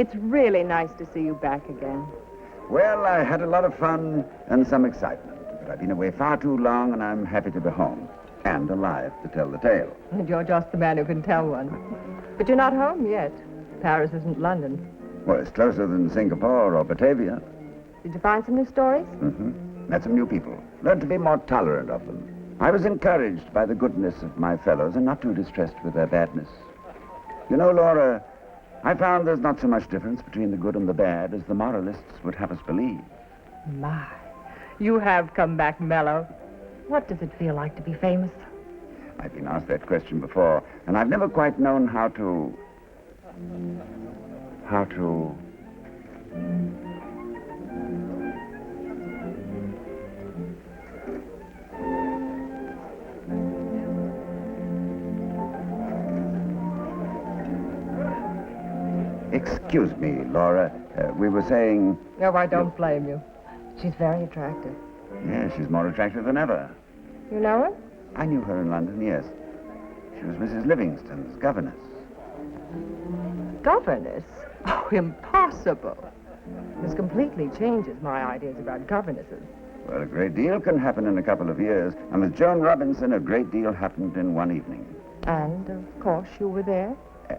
It's really nice to see you back again. Well, I had a lot of fun and some excitement, but I've been away far too long, and I'm happy to be home and alive to tell the tale. And you're just the man who can tell one. But you're not home yet. Paris isn't London. Well, it's closer than Singapore or Batavia. Did you find some new stories? Met some new people. Learned to be more tolerant of them. I was encouraged by the goodness of my fellows and not too distressed with their badness. You know, Laura, I found there's not so much difference between the good and the bad as the moralists would have us believe. My, you have come back mellow. What does it feel like to be famous? I've been asked that question before, and I've never quite known how to... Excuse me, Laura. We were saying... No, I don't blame you. She's very attractive. Yeah, she's more attractive than ever. You know her? I knew her in London, yes. She was Mrs. Livingston's governess. Governess? Oh, impossible. This completely changes my ideas about governesses. Well, a great deal can happen in a couple of years. And with Joan Robinson, a great deal happened in one evening. And, of course, you were there?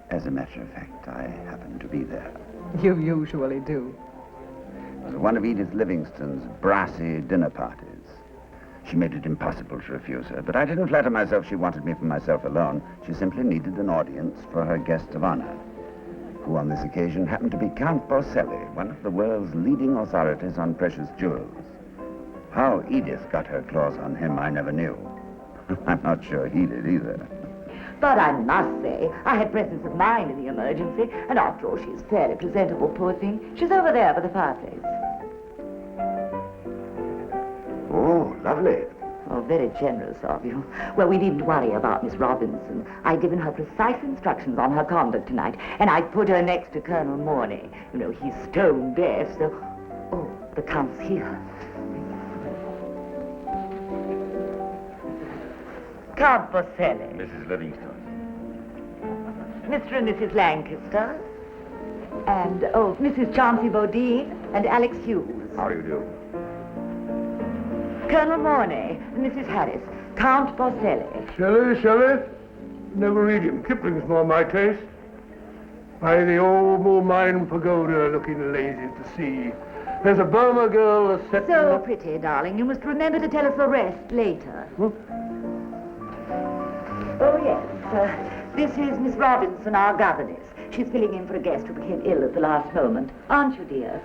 As a matter of fact, I happened to be there. You usually do. It was one of Edith Livingston's brassy dinner parties. She made it impossible to refuse her, but I didn't flatter myself she wanted me for myself alone. She simply needed an audience for her guest of honor, who on this occasion happened to be Count Borselli, one of the world's leading authorities on precious jewels. How Edith got her claws on him, I never knew. I'm not sure he did either. But I must say, I had presence of mind in the emergency, and after all, she's fairly presentable, poor thing. She's over there by the fireplace. Oh, lovely. Oh, very generous of you. Well, we needn't worry about Miss Robinson. I'd given her precise instructions on her conduct tonight, and I'd put her next to Colonel Mornay. You know, he's stone deaf, so... Oh, the Count's here. Count Borselli. Mrs. Livingston. Mr. and Mrs. Lancaster. And, oh, Mrs. Chauncey Bodine and Alex Hughes. How do you do? Colonel Mornay and Mrs. Harris. Count Borselli. Shelley? Never read him. Kipling's more my taste. By the old Moormine Pagoda looking lazy to see. There's a Burma girl set... So pretty, darling. You must remember to tell us the rest later. Oh, yes. This is Miss Robinson, our governess. She's filling in for a guest who became ill at the last moment. Aren't you, dear?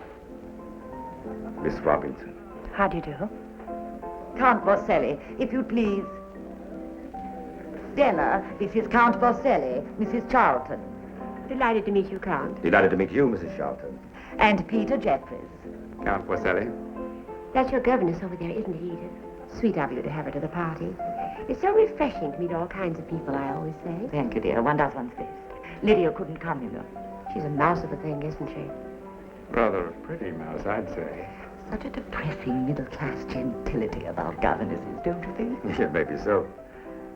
Miss Robinson. How do you do? Count Borselli, if you please. Stella, this is Count Borselli, Mrs. Charlton. Delighted to meet you, Count. Delighted to meet you, Mrs. Charlton. And Peter Jeffries. Count Borselli. That's your governess over there, isn't it, Edith? Sweet of you to have her to the party. It's so refreshing to meet all kinds of people, I always say. Thank you, dear. One does one's best. Lydia couldn't come, you know. She's a mouse of a thing, isn't she? Rather a pretty mouse, I'd say. Such a depressing middle-class gentility about governesses, don't you think? Yeah, maybe so.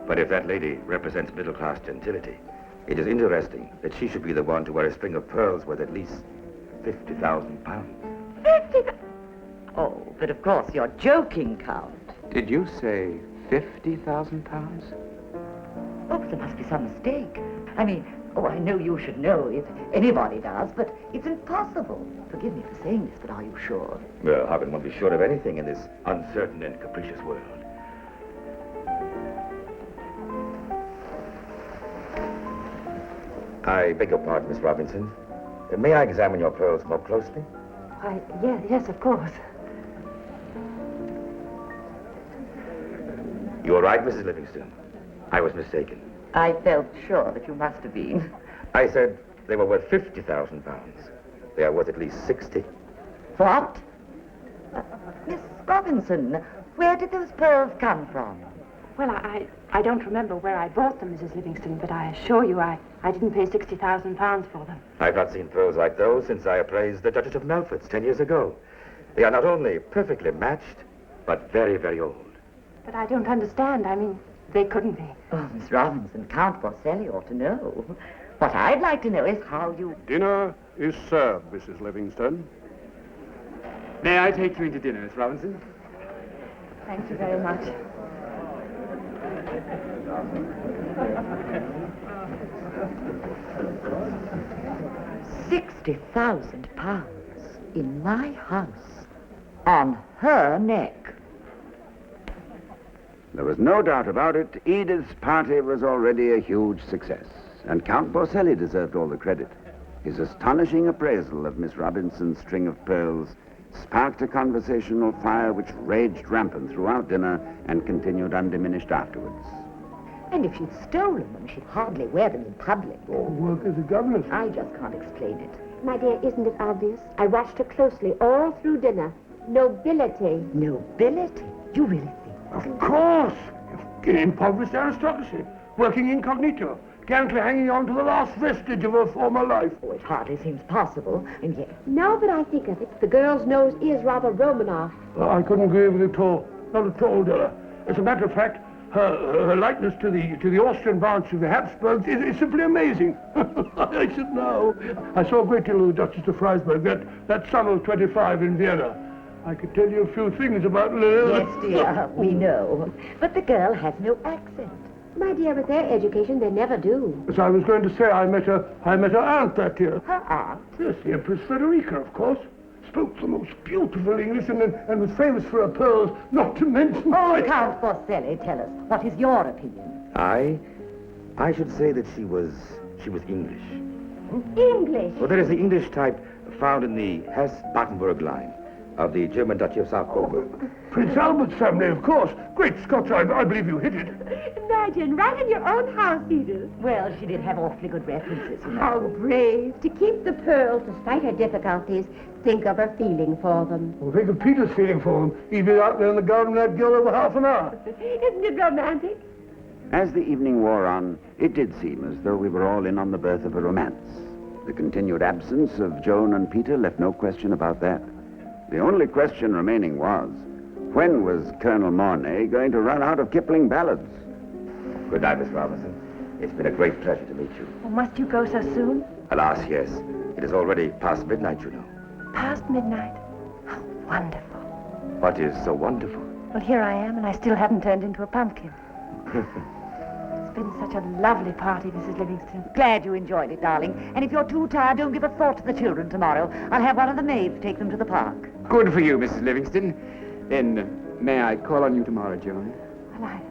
But if that lady represents middle-class gentility, it is interesting that she should be the one to wear a string of pearls worth at least 50,000 pounds. 50? Oh, but of course you're joking, Count. Did you say 50,000 pounds? Oh, but there must be some mistake. I mean, oh, I know you should know if anybody does, but it's impossible. Forgive me for saying this, but are you sure? Well, how can one be sure of anything in this uncertain and capricious world? I beg your pardon, Miss Robinson. May I examine your pearls more closely? Why, yes, of course. You are right, Mrs. Livingston. I was mistaken. I felt sure that you must have been. I said they were worth 50,000 pounds. They are worth at least 60. What? Miss Robinson, where did those pearls come from? Well, I don't remember where I bought them, Mrs. Livingston, but I assure you I didn't pay 60,000 pounds for them. I've not seen pearls like those since I appraised the Duchess of Melford's 10 years ago. They are not only perfectly matched, but very, very old. But I don't understand. I mean, they couldn't be. Oh, Miss Robinson, Count Borselli ought to know. What I'd like to know is how you... Dinner is served, Mrs. Livingston. May I take you into dinner, Miss Robinson? Thank you very much. £60,000 in my house. On her neck. There was no doubt about it. Edith's party was already a huge success, and Count Borselli deserved all the credit. His astonishing appraisal of Miss Robinson's string of pearls sparked a conversational fire which raged rampant throughout dinner and continued undiminished afterwards. And if she'd stolen them, she'd hardly wear them in public. Oh, work as a governess. I just can't explain it. My dear, isn't it obvious? I watched her closely all through dinner. Nobility. Nobility? You really think? Of course. Impoverished aristocracy. Working incognito. Gallantly hanging on to the last vestige of her former life. Oh, it hardly seems possible, and yet... Now that I think of it, the girl's nose is rather Romanoff. I couldn't agree with you at all. Not at all, Della. As a matter of fact, her likeness to the Austrian branch of the Habsburgs is simply amazing. I should know. I saw a great deal of the Duchess of Freisberg that summer of 25 in Vienna. I could tell you a few things about Lily. Yes, dear, we know. But the girl has no accent. My dear, with their education, they never do. As I was going to say, I met her aunt that year. Her aunt? Yes, the Empress Frederica, of course. Spoke the most beautiful English and was famous for her pearls, not to mention... Oh, Count Borselli, tell us, what is your opinion? I should say that she was English. English. Well, there is the English type found in the Hesse-Battenberg line of the German Duchy of South-Coburg. Prince Albert's family, of course. Great Scotch, I believe you hit it. Imagine, right in your own house, Edith. Well, she did have awfully good references, you know. How brave. To keep the pearls despite her difficulties. Think of her feeling for them. Well, think of Peter's feeling for them. He'd been out there in the garden that girl over half an hour. Isn't it romantic? As the evening wore on, it did seem as though we were all in on the birth of a romance. The continued absence of Joan and Peter left no question about that. The only question remaining was, when was Colonel Mornay going to run out of Kipling ballads? Good night, Miss Robinson. It's been a great pleasure to meet you. Oh, must you go so soon? Alas, yes. It is already past midnight, you know. Past midnight? How wonderful. What is so wonderful? Well, here I am, and I still haven't turned into a pumpkin. It's been such a lovely party, Mrs. Livingston. Glad you enjoyed it, darling. And if you're too tired, don't give a thought to the children tomorrow. I'll have one of the maids take them to the park. Good for you, Mrs. Livingston. Then, may I call on you tomorrow, Joan? Well,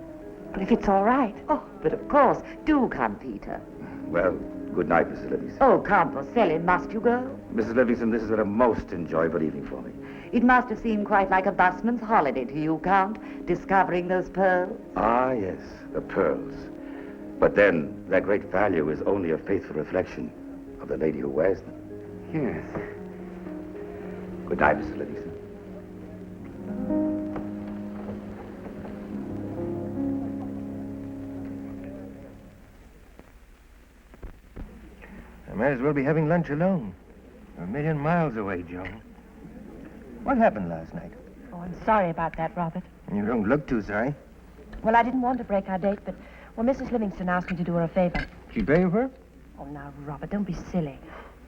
if it's all right. Oh, but of course. Do come, Peter. Well, good night, Mrs. Livingston. Oh, Count Borselli, must you go? Mrs. Livingston, this has been a most enjoyable evening for me. It must have seemed quite like a busman's holiday to you, Count, discovering those pearls. Ah, yes, the pearls. But then, their great value is only a faithful reflection of the lady who wears them. Yes. Good night, Mrs. Livingston. I might as well be having lunch alone. We're a million miles away, Joan. What happened last night? Oh, I'm sorry about that, Robert. You don't look too sorry. Well, I didn't want to break our date, but, well, Mrs. Livingston asked me to do her a favor. She pay for it? Oh, now, Robert, don't be silly.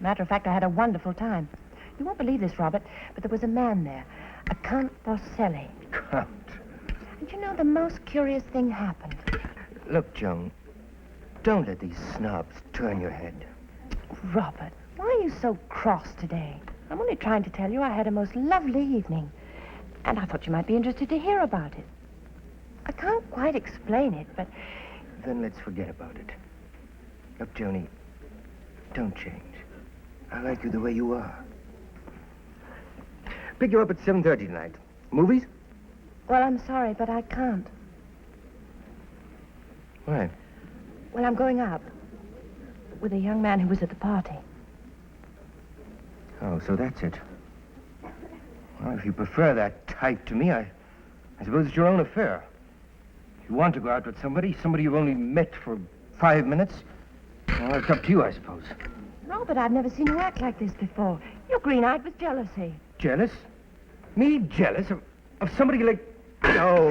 Matter of fact, I had a wonderful time. You won't believe this, Robert, but there was a man there, a Count Borselli. Count. And you know, the most curious thing happened. Look, Joan, don't let these snobs turn your head. Robert, why are you so cross today? I'm only trying to tell you I had a most lovely evening. And I thought you might be interested to hear about it. I can't quite explain it, but... Then let's forget about it. Look, Joni, don't change. I like you the way you are. Pick you up at 7:30 tonight. Movies? Well, I'm sorry, but I can't. Why? Well, I'm going out with a young man who was at the party. Oh, so that's it. Well, if you prefer that type to me, I suppose it's your own affair. If you want to go out with somebody you've only met for 5 minutes, well, it's up to you, I suppose. No, but I've never seen you act like this before. You're green-eyed with jealousy. Jealous? Me jealous of somebody like... No.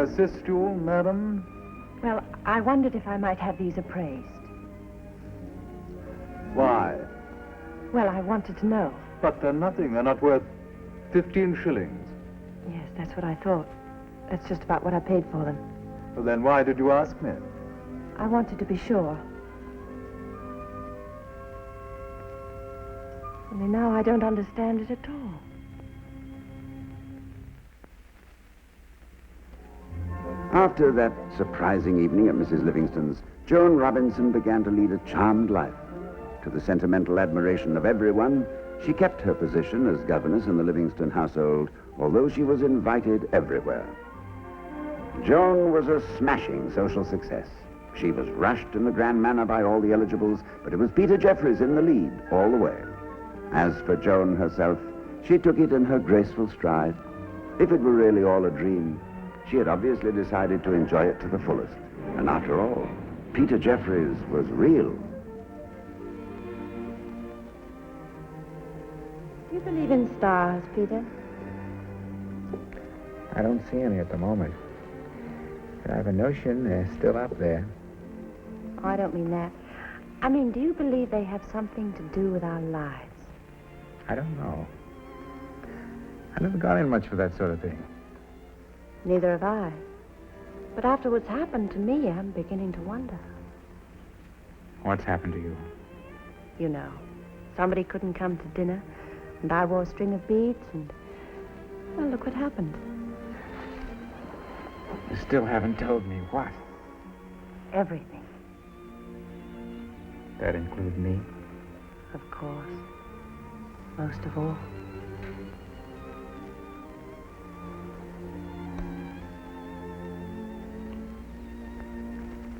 assist you, madam? Well, I wondered if I might have these appraised. Why? Well, I wanted to know. But they're nothing. They're not worth 15 shillings. Yes, that's what I thought. That's just about what I paid for them. Well, then why did you ask me? I wanted to be sure. Only now I don't understand it at all. After that surprising evening at Mrs. Livingston's, Joan Robinson began to lead a charmed life. To the sentimental admiration of everyone, she kept her position as governess in the Livingston household, although she was invited everywhere. Joan was a smashing social success. She was rushed in the grand manner by all the eligibles, but it was Peter Jeffries in the lead all the way. As for Joan herself, she took it in her graceful stride. If it were really all a dream, she had obviously decided to enjoy it to the fullest. And after all, Peter Jeffries was real. Do you believe in stars, Peter? I don't see any at the moment. But I have a notion they're still up there. Oh, I don't mean that. I mean, do you believe they have something to do with our lives? I don't know. I've never gone in much for that sort of thing. Neither have I. But after what's happened to me, I'm beginning to wonder. What's happened to you? You know, somebody couldn't come to dinner, and I wore a string of beads, and, well, look what happened. You still haven't told me what. Everything. That include me? Of course. Most of all.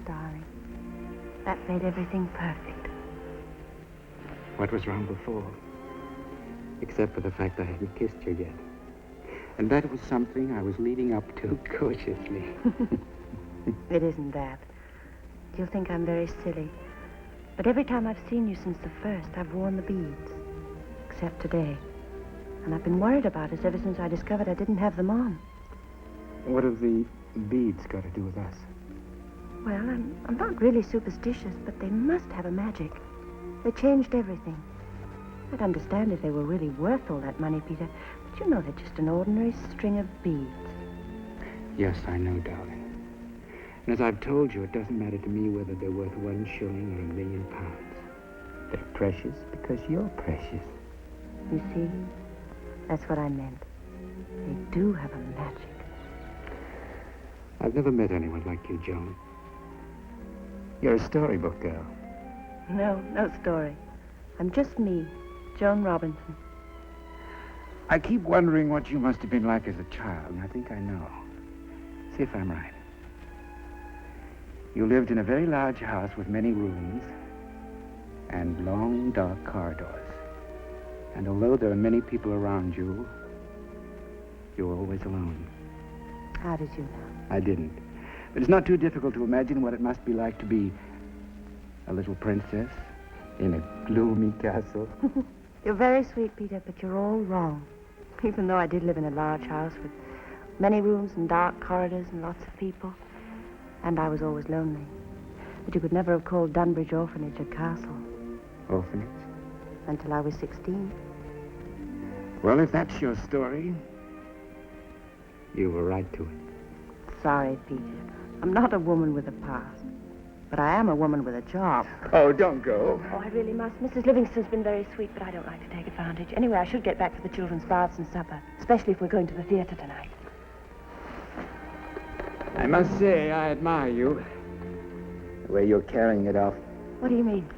Darling, that made everything perfect. What was wrong before? Except for the fact I hadn't kissed you yet. And that was something I was leading up to cautiously. It isn't that. You'll think I'm very silly. But every time I've seen you since the first, I've worn the beads. Except today. And I've been worried about us ever since I discovered I didn't have them on. What have the beads got to do with us? Well, I'm not really superstitious, but they must have a magic. They changed everything. I'd understand if they were really worth all that money, Peter. But you know they're just an ordinary string of beads. Yes, I know, darling. And as I've told you, it doesn't matter to me whether they're worth 1 shilling or £1 million. They're precious because you're precious. You see? That's what I meant. They do have a magic. I've never met anyone like you, Joan. You're a storybook girl. No story. I'm just me, Joan Robinson. I keep wondering what you must have been like as a child, and I think I know. See if I'm right. You lived in a very large house with many rooms and long, dark corridors. And although there were many people around you, you were always alone. How did you know? I didn't. But it's not too difficult to imagine what it must be like to be a little princess in a gloomy castle. You're very sweet, Peter, but you're all wrong. Even though I did live in a large house with many rooms and dark corridors and lots of people. And I was always lonely. But you could never have called Dunbridge Orphanage a castle. Orphanage? Until I was 16. Well, if that's your story, you were right to it. Sorry, Peter. I'm not a woman with a past. But I am a woman with a job. Oh, don't go. Oh, I really must. Mrs. Livingston's been very sweet, but I don't like to take advantage. Anyway, I should get back for the children's baths and supper, especially if we're going to the theater tonight. I must say, I admire you. The way you're carrying it off. What do you mean?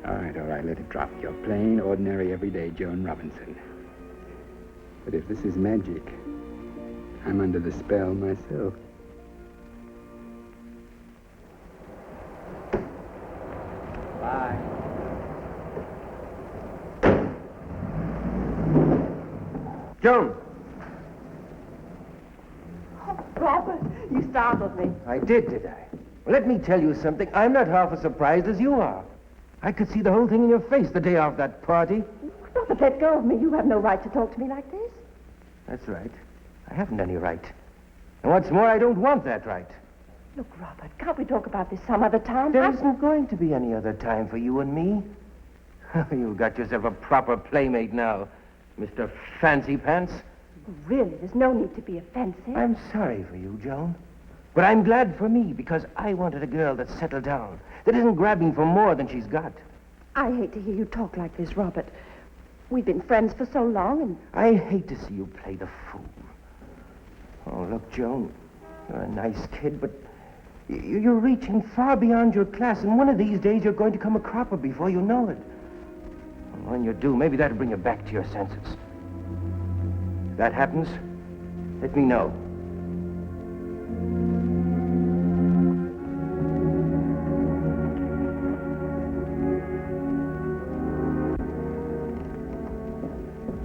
All right, let it drop. You're plain, ordinary, everyday Joan Robinson. But if this is magic, I'm under the spell myself. Bye. Joan! Oh, Robert, you startled me. I did I? Well, let me tell you something. I'm not half as surprised as you are. I could see the whole thing in your face the day after that party. Robert, let go of me. You have no right to talk to me like this. That's right. I haven't any right. And what's more, I don't want that right. Look, Robert, can't we talk about this some other time? There isn't going to be any other time for you and me. You've got yourself a proper playmate now, Mr. Fancy Pants. Really, there's no need to be offensive. I'm sorry for you, Joan. But I'm glad for me, because I wanted a girl that's settled down, that isn't grabbing for more than she's got. I hate to hear you talk like this, Robert. We've been friends for so long, and... I hate to see you play the fool. Oh, look, Joan, you're a nice kid, but you're reaching far beyond your class, and one of these days you're going to come a cropper before you know it. And when you do, maybe that'll bring you back to your senses. If that happens, let me know.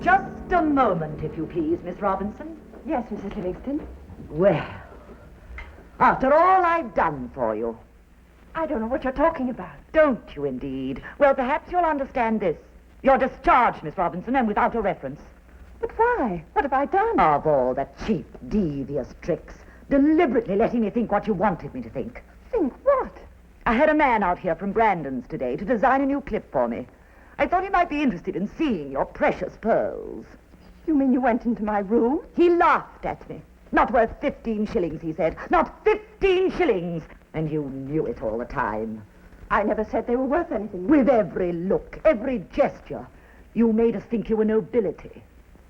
Just a moment, if you please, Miss Robinson. Yes, Mrs. Livingston. Well, after all I've done for you. I don't know what you're talking about. Don't you, indeed? Well, perhaps you'll understand this. You're discharged, Miss Robinson, and without a reference. But why? What have I done? Of all the cheap, devious tricks, deliberately letting me think what you wanted me to think. Think what? I had a man out here from Brandon's today to design a new clip for me. I thought he might be interested in seeing your precious pearls. You mean you went into my room? He laughed at me. Not worth 15 shillings, he said. Not 15 shillings! And you knew it all the time. I never said they were worth anything. With every look, every gesture, you made us think you were nobility.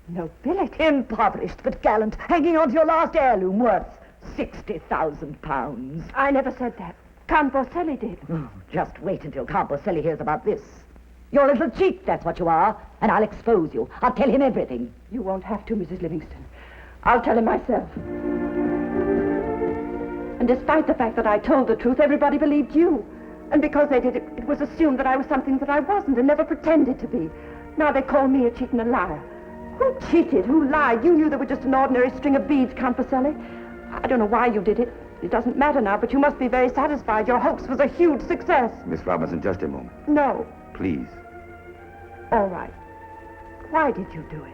Nobility? Impoverished but gallant, hanging on to your last heirloom worth £60,000. I never said that. Count Borselli did. Oh, just wait until Count Borselli hears about this. You're a little cheat, that's what you are. And I'll expose you. I'll tell him everything. You won't have to, Mrs. Livingston. I'll tell him myself. And despite the fact that I told the truth, everybody believed you. And because they did, it was assumed that I was something that I wasn't and never pretended to be. Now they call me a cheat and a liar. Who cheated? Who lied? You knew they were just an ordinary string of beads, Count Borselli. I don't know why you did it. It doesn't matter now, but you must be very satisfied. Your hoax was a huge success. Miss Robinson, just a moment. No. Please. All right. Why did you do it?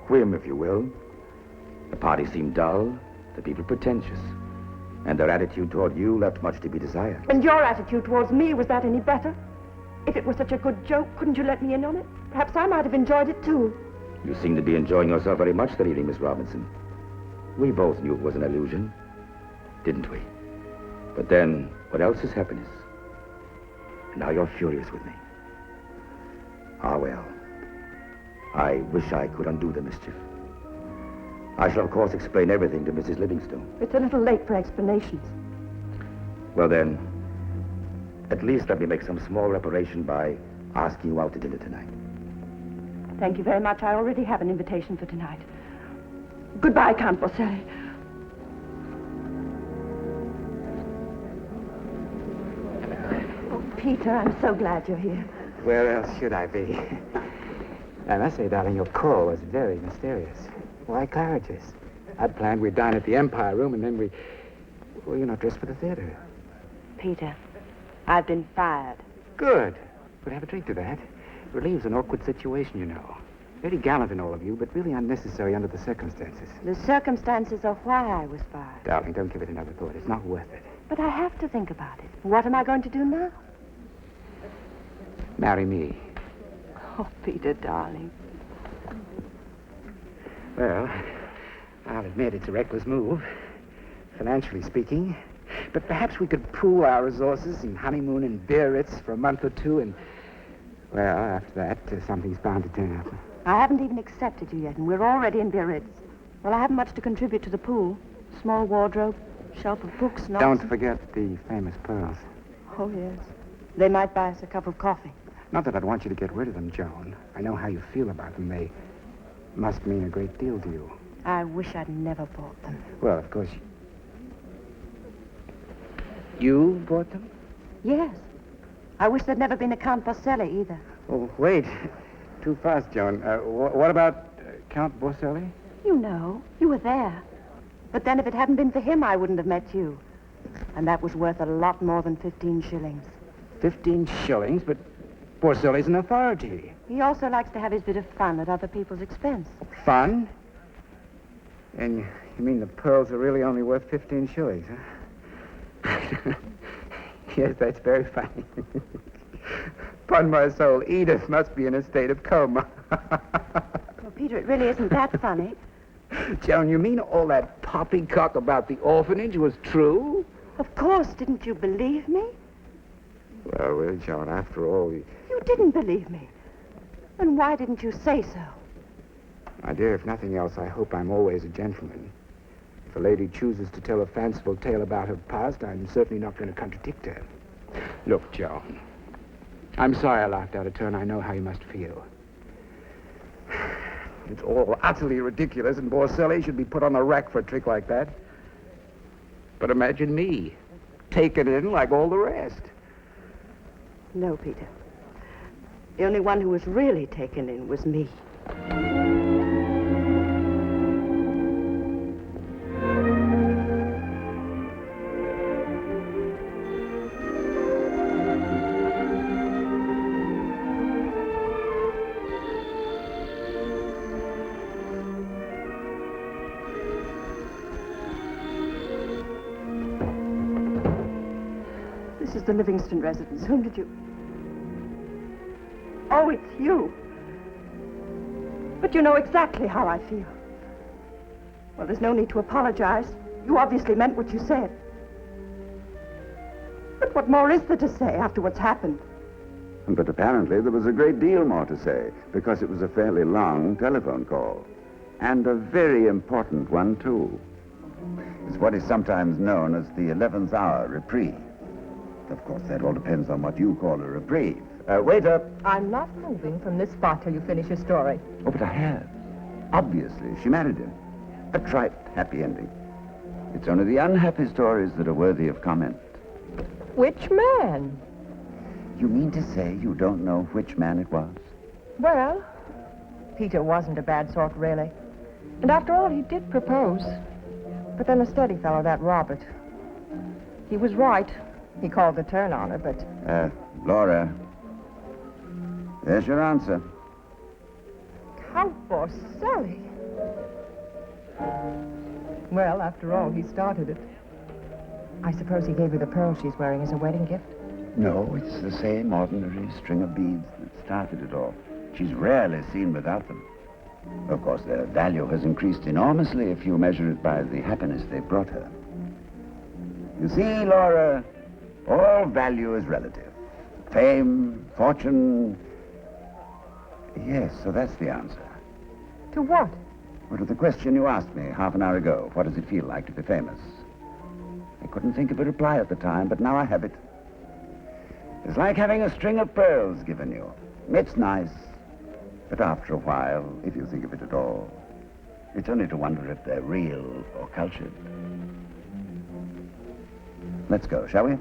Whim, if you will. The party seemed dull, the people pretentious, and their attitude toward you left much to be desired. And your attitude towards me, was that any better? If it was such a good joke, couldn't you let me in on it? Perhaps I might have enjoyed it, too. You seem to be enjoying yourself very much that evening, Miss Robinson. We both knew it was an illusion, didn't we? But then, what else is happiness? And now you're furious with me. Ah, well. I wish I could undo the mischief. I shall, of course, explain everything to Mrs. Livingstone. It's a little late for explanations. Well, then, at least let me make some small reparation by asking you out to dinner tonight. Thank you very much. I already have an invitation for tonight. Goodbye, Count Borselli. Oh, Peter, I'm so glad you're here. Where else should I be? I must say, darling, your call was very mysterious. Why Claridge's? I'd planned we'd dine at the Empire Room, and then well, you're not dressed for the theater. Peter, I've been fired. Good. We'll have a drink to that. It relieves an awkward situation, you know. Very gallant in all of you, but really unnecessary under the circumstances. The circumstances are why I was fired. Darling, don't give it another thought. It's not worth it. But I have to think about it. What am I going to do now? Marry me. Oh, Peter, darling. Well, I'll admit it's a reckless move, financially speaking. But perhaps we could pool our resources and honeymoon in Biarritz for a month or two, and, well, after that, something's bound to turn up. I haven't even accepted you yet, and we're already in Biarritz. Well, I haven't much to contribute to the pool. Small wardrobe, shelf of books, nonsense. Don't forget the famous pearls. Oh, yes. They might buy us a cup of coffee. Not that I'd want you to get rid of them, Joan. I know how you feel about them. They must mean a great deal to you. I wish I'd never bought them. Well, of course, you bought them? Yes. I wish there'd never been a Count Borselli either. Oh, wait. Too fast, Joan. What about Count Borselli? You know. You were there. But then if it hadn't been for him, I wouldn't have met you. And that was worth a lot more than 15 shillings. 15 shillings? But Borselli's an authority. He also likes to have his bit of fun at other people's expense. Fun? And You mean the pearls are really only worth 15 shillings, huh? Yes, that's very funny. Upon my soul, Edith must be in a state of coma. Well, Peter, it really isn't that funny. Joan, you mean all that poppycock about the orphanage was true? Of course, didn't you believe me? Well, Joan, after all... You didn't believe me. Then why didn't you say so? My dear, if nothing else, I hope I'm always a gentleman. If a lady chooses to tell a fanciful tale about her past, I'm certainly not going to contradict her. Look, Joan, I'm sorry I laughed out of turn. I know how you must feel. It's all utterly ridiculous, and Borselli should be put on the rack for a trick like that. But imagine me, taken in like all the rest. No, Peter. The only one who was really taken in was me. This is the Livingston residence. Whom did you... Oh, it's you. But you know exactly how I feel. Well, there's no need to apologize. You obviously meant what you said. But what more is there to say after what's happened? But apparently there was a great deal more to say, because it was a fairly long telephone call. And a very important one, too. It's what is sometimes known as the 11th hour reprieve. Of course, that all depends on what you call a reprieve. Waiter! I'm not moving from this spot till you finish your story. Oh, but I have. Obviously, she married him. A trite, happy ending. It's only the unhappy stories that are worthy of comment. Which man? You mean to say you don't know which man it was? Well, Peter wasn't a bad sort, really. And after all, he did propose. But then a steady fellow, that Robert. He was right. He called the turn on her, but... Laura. There's your answer. Count Borselli. Well, after all, he started it. I suppose he gave her the pearl she's wearing as a wedding gift? No, it's the same ordinary string of beads that started it all. She's rarely seen without them. Of course, their value has increased enormously if you measure it by the happiness they brought her. You see, Laura, all value is relative. Fame, fortune... Yes, so that's the answer. To what? Well, to the question you asked me half an hour ago. What does it feel like to be famous? I couldn't think of a reply at the time, but now I have it. It's like having a string of pearls given you. It's nice, but after a while, if you think of it at all, it's only to wonder if they're real or cultured. Let's go, shall we?